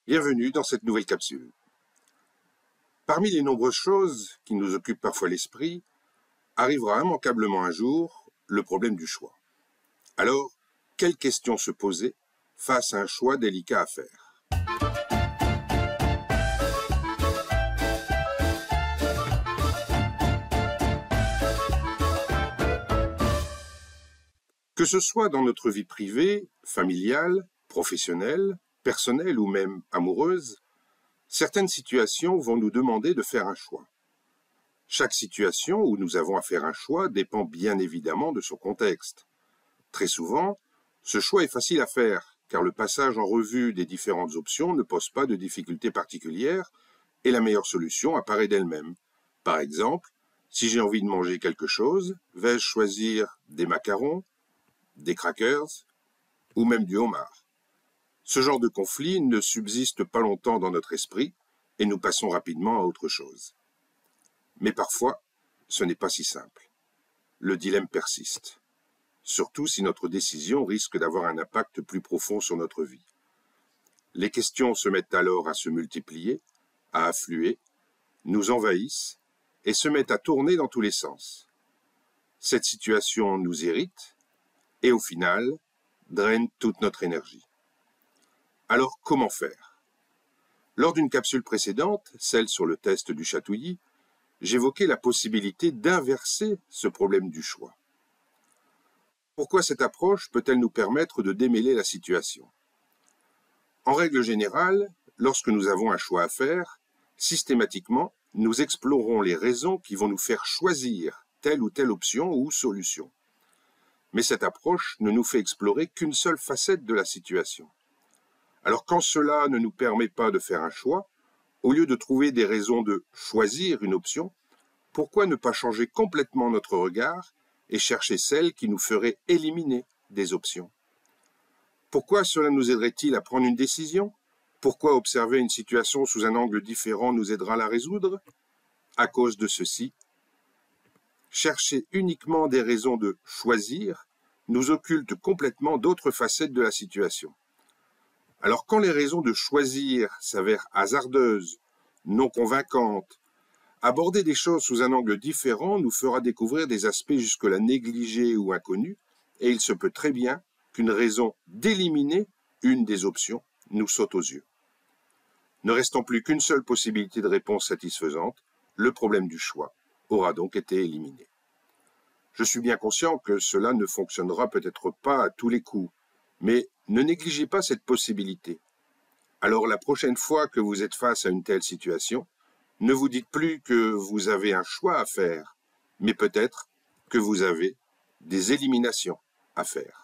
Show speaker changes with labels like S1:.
S1: Bienvenue dans cette nouvelle capsule. Parmi les nombreuses choses qui nous occupent parfois l'esprit, arrivera immanquablement un jour le problème du choix. Alors, quelles questions se poser face à un choix délicat à faire? Que ce soit dans notre vie privée, familiale, professionnelle, personnelle ou même amoureuse, certaines situations vont nous demander de faire un choix. Chaque situation où nous avons à faire un choix dépend bien évidemment de son contexte. Très souvent, ce choix est facile à faire, car le passage en revue des différentes options ne pose pas de difficultés particulières et la meilleure solution apparaît d'elle-même. Par exemple, si j'ai envie de manger quelque chose, vais-je choisir des macarons, des crackers ou même du homard? Ce genre de conflit ne subsiste pas longtemps dans notre esprit et nous passons rapidement à autre chose. Mais parfois, ce n'est pas si simple. Le dilemme persiste, surtout si notre décision risque d'avoir un impact plus profond sur notre vie. Les questions se mettent alors à se multiplier, à affluer, nous envahissent et se mettent à tourner dans tous les sens. Cette situation nous irrite et au final, draine toute notre énergie. Alors comment faire? Lors d'une capsule précédente, celle sur le test du chatouillis, j'évoquais la possibilité d'inverser ce problème du choix. Pourquoi cette approche peut-elle nous permettre de démêler la situation? En règle générale, lorsque nous avons un choix à faire, systématiquement, nous explorons les raisons qui vont nous faire choisir telle ou telle option ou solution. Mais cette approche ne nous fait explorer qu'une seule facette de la situation. Alors quand cela ne nous permet pas de faire un choix, au lieu de trouver des raisons de choisir une option, pourquoi ne pas changer complètement notre regard et chercher celle qui nous ferait éliminer des options? Pourquoi cela nous aiderait-il à prendre une décision? Pourquoi observer une situation sous un angle différent nous aidera à la résoudre? À cause de ceci, chercher uniquement des raisons de choisir nous occulte complètement d'autres facettes de la situation. Alors quand les raisons de choisir s'avèrent hasardeuses, non convaincantes, aborder des choses sous un angle différent nous fera découvrir des aspects jusque-là négligés ou inconnus, et il se peut très bien qu'une raison d'éliminer une des options nous saute aux yeux. Ne restant plus qu'une seule possibilité de réponse satisfaisante, le problème du choix aura donc été éliminé. Je suis bien conscient que cela ne fonctionnera peut-être pas à tous les coups, mais ne négligez pas cette possibilité. Alors la prochaine fois que vous êtes face à une telle situation, ne vous dites plus que vous avez un choix à faire, mais peut-être que vous avez des éliminations à faire.